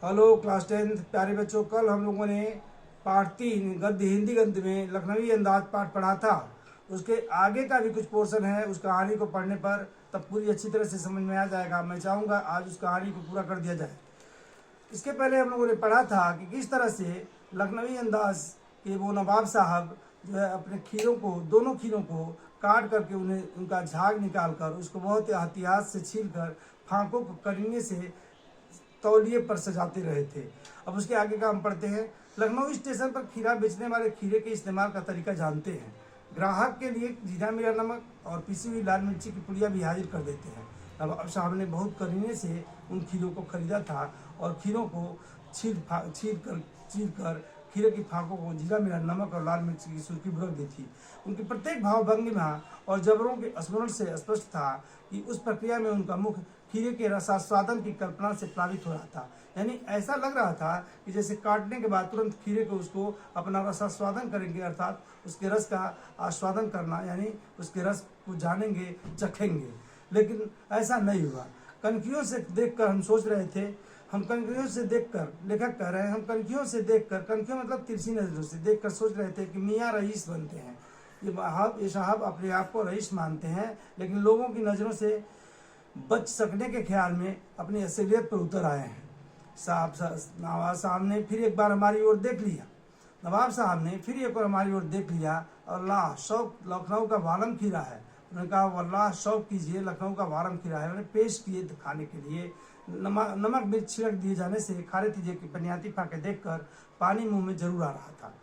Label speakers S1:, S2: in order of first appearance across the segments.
S1: Hello class 10 प्यारे बच्चों, कल हम लोगों ने पाठ 3 गद्य हिंदी गद्य में लखनवी अंदाज पाठ पढ़ा था। उसके आगे का भी कुछ पोर्शन है। उस कहानी को पढ़ने पर तब पूरी अच्छी तरह से समझ में आ जाएगा। मैं चाहूँगा आज उस कहानी को पूरा कर दिया जाए। इसके पहले हम लोगों ने पढ़ा था कि किस तरह से लखनवी अंदाज के वो नवाब साहब जो है अपने खीरों को, दोनों खीरों को काट करके उन्हें उनका झाग निकाल कर उसको बहुत एहतियात से छील कर फांकों को करीने से तौलिए पर सजाते रहे थे। अब उसके आगे का हम पढ़ते हैं। लखनऊ स्टेशन पर खीरा बेचने वाले खीरे के इस्तेमाल का तरीका जानते हैं। ग्राहक के लिए जीरा मीरा नमक और पिसी हुई लाल मिर्ची की पुड़िया भी हाजिर कर देते हैं। नवाब साहब ने बहुत करीने से उन खीरों को खरीदा था और खीरों को चीर कर खीरे की फांकों को जीरा मीरा नमक और लाल मिर्ची की सुर्खी बुरक दी थी। उनकी प्रत्येक भाव भंगिमा और जबरों के स्मरण से स्पष्ट था कि उस प्रक्रिया में उनका मुख खीरे के रसास्वादन की कल्पना से प्लावित हो रहा था। यानी ऐसा लग रहा था कि जैसे काटने के बाद तुरंत खीरे को उसको अपना रसास्वादन करेंगे, अर्थात उसके रस का आस्वादन करना, यानी उसके रस को जानेंगे, चखेंगे। लेकिन ऐसा नहीं हुआ। कनखियों से देखकर हम सोच रहे थे, हम कनखियों से देखकर, लेखक कह रहे हैं, हम कनखियों से देखकर, कनखियों मतलब तिरछी नजरों से देखकर सोच रहे थे कि मियाँ रईस बनते हैं। ये साहब अपने आप को रईस मानते हैं, लेकिन लोगों की नज़रों से बच सकने के ख्याल में अपनी असलियत पर उतर आए हैं। नवाब साहब ने फिर एक बार हमारी ओर देख लिया। नवाब साहब ने फिर एक बार हमारी ओर देख लिया और अल्लाह शौक लखनऊ का वालम खीरा है। उन्होंने कहा अल्लाह शौक कीजिए, लखनऊ का वालम खीरा है। उन्होंने पेश किए खाने के लिए। नमक मिर्च छिड़क दिए जाने से खारे तीजे की पनियाती फाके देखकर पानी मुंह में जरूर आ रहा था।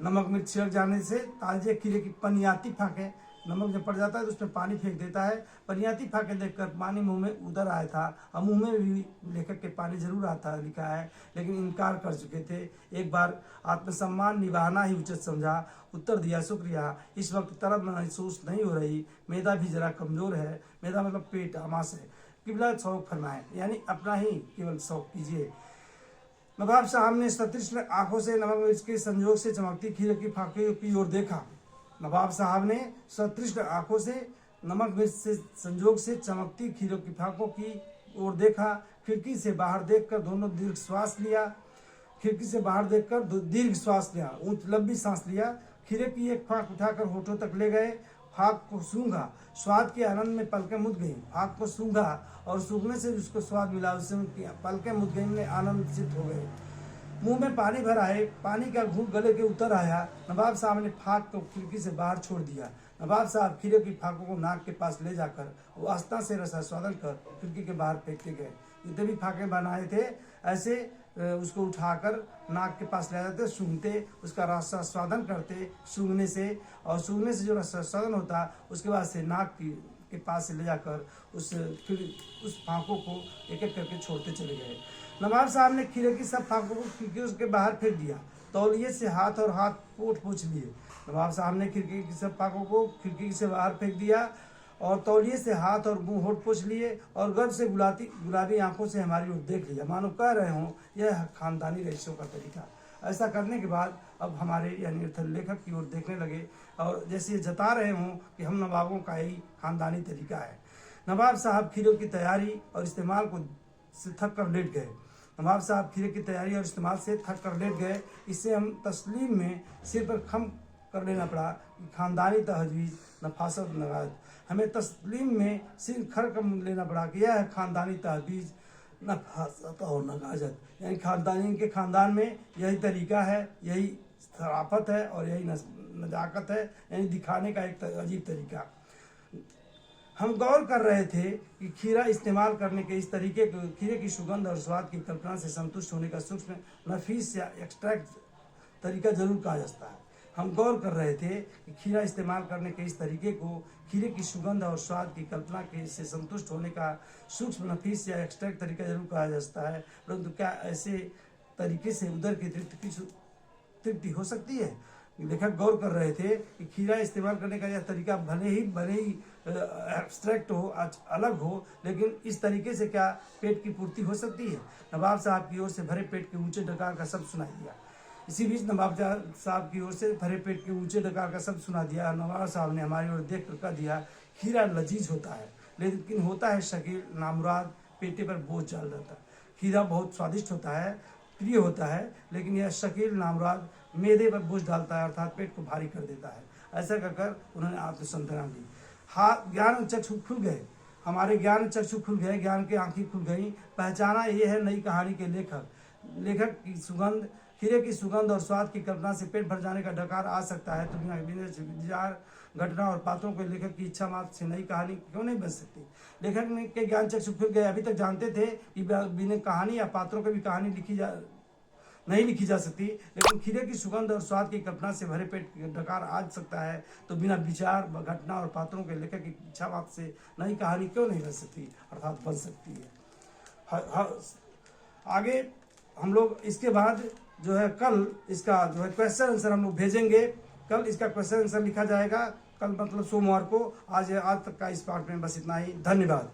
S1: नमक मिर्च छिड़क जाने से ताजे खीरे की पनियाती फाके, नमक जब पड़ जाता है तो उसमें पानी फेंक देता है। पनियाती फाके देखकर पानी मुंह में उधर आया था। और मुंह में भी लेखक के पानी जरूर आता लिखा है, लेकिन इनकार कर चुके थे। एक बार आत्मसम्मान निभाना ही उचित समझा। उत्तर दिया शुक्रिया, इस वक्त तरफ महसूस नहीं हो रही। मैदा भी जरा कमजोर है। मैदा मतलब पेट, आमाश है। किबला शौक फरमाए, यानी अपना ही केवल शौक कीजिए। नवाब साहब ने सतृष्ण आंखों से नमक मिर्च के संयोग से चमकती खीर की फाके की ओर देखा। नवाब साहब ने सतृष्ण आंखों से नमक मिर्च से संयोग से चमकती खीरों की फाकों की ओर देखा। खिड़की से बाहर देखकर दोनों दीर्घ श्वास लिया। खिड़की से बाहर देखकर दीर्घ श्वास लिया, ऊंच लंबी सांस लिया। खीरे की एक फाक उठाकर होठों तक ले गए। फाक को सूंघा, स्वाद के आनंद में पलकें मुद गईं। फाक को सूंघा और सूंघने से उसको स्वाद मिला, उससे पलकें मुद गईं, आनंदित हो गए। मुंह में पानी भर आए, पानी का घूंट गले के उतर आया। नवाब साहब ने फाक को खिड़की से बाहर छोड़ दिया। नवाब साहब खीरे की फाकों को नाक के पास ले जाकर वो आस्था से रसास्वादन कर खिड़की के बाहर फेंकते गए। जितने भी फाके बनाए थे ऐसे उसको उठाकर नाक के पास ले जाते, सूंघते, उसका रसास्वादन करते सूंघने से, और सूंघने से जो रसास्वादन होता उसके बाद से नाक के पास से ले जाकर फिर उस फाकों को एक एक करके छोड़ते चले गए। नवाब साहब ने खीरे की सब फाकों को खिड़की के बाहर फेंक दिया। तौलिए से हाथ और हाथ पोंछ लिए। नवाब साहब ने खिड़की की सब फाकों को खिड़की से बाहर फेंक दिया और तौलिए से हाथ और मुंह होठ पोंछ लिए और गर्व से गुलाबी आंखों से हमारी ओर देख लिया, मानो कह रहे हों यह खानदानी रईसों का तरीका। ऐसा करने के बाद अब हमारे यानी लेखक की ओर देखने लगे और जैसे ये जता रहे हों कि हम नवाबों का ही खानदानी तरीका है। नवाब साहब खीरों की तैयारी और इस्तेमाल को से थक कर लेट गए। नवाब साहब खीरे की तैयारी और इस्तेमाल से थक कर लेट गए। इससे हम तस्लीम में सिर पर खम कर लेना पड़ा कि खानदानी तहजीब नफासत नगाजत। हमें तस्लीम में सिर खर कर लेना पड़ा कि यह है खानदानी तहजीब नफासत और नगाजत, यानी खानदानी के खानदान में यही तरीका है, यही शराफत है और यही नजाकत है, यानी दिखाने का एक अजीब तरीका। हम गौर कर रहे थे कि खीरा इस्तेमाल करने के इस तरीके को खीरे की सुगंध और स्वाद की कल्पना से संतुष्ट होने का सूक्ष्म नफीस या एक्सट्रैक्ट तरीका जरूर कहा जाता है। हम गौर कर रहे थे कि खीरा इस्तेमाल करने के इस तरीके को खीरे की सुगंध और स्वाद की कल्पना के से संतुष्ट होने का सूक्ष्म नफीस या एक्सट्रैक्ट तरीका जरूर कहा जाता है, परंतु क्या ऐसे तरीके से उधर की तृप्ति हो सकती है? लेखक गौर कर रहे थे कि खीरा इस्तेमाल करने का यह तरीका भले ही एब्स्ट्रैक्ट हो, अलग हो, लेकिन इस तरीके से क्या पेट की पूर्ति हो सकती है? नवाब साहब की ओर से भरे पेट के ऊंचे डकार का शब्द सुनाई दिया। इसी बीच नवाब साहब की ओर से भरे पेट के ऊंचे डकार का शब्द सुना दिया। नवाब साहब ने हमारी ओर देख कर कह दिया, खीरा लजीज होता है, लेकिन होता है शकील, नामुराद, पेटे पर बोझ डाल देता। खीरा बहुत स्वादिष्ट होता है, प्रिय होता है, लेकिन यह शकील नामराद मैदे पर बोझ डालता है, अर्थात पेट को भारी कर देता है। ऐसा कहकर उन्होंने आत्मसंतना ली। हाँ, ज्ञान चक्षु खुल गए, हमारे ज्ञान चक्षु खुल गए, ज्ञान की आंखें खुल गई। पहचाना ये है नई कहानी के लेखक की सुगंध, खीरे की सुगंध और स्वाद की कल्पना से पेट भर जाने का डकार आ सकता है, तो बिना विचार घटना और पात्रों के लेखक की इच्छा मात्र से नई कहानी क्यों नहीं बन सकती। लेखक ने के ज्ञान चक्षु खुल गए। अभी तक जानते थे कि बिना कहानी या पात्रों की भी कहानी नहीं लिखी जा सकती, लेकिन खीरे की सुगंध और स्वाद की कल्पना से भरे पेट डकार आ सकता है, तो बिना विचार घटना और पात्रों के लेखक की इच्छा मात्र से नई कहानी क्यों नहीं बन सकती, अर्थात बन सकती है। आगे हम लोग इसके बाद जो है कल इसका जो है क्वेश्चन आंसर हम लोग भेजेंगे। कल इसका क्वेश्चन आंसर लिखा जाएगा, कल मतलब सोमवार को। आज तक का इस पार्ट में बस इतना ही। धन्यवाद।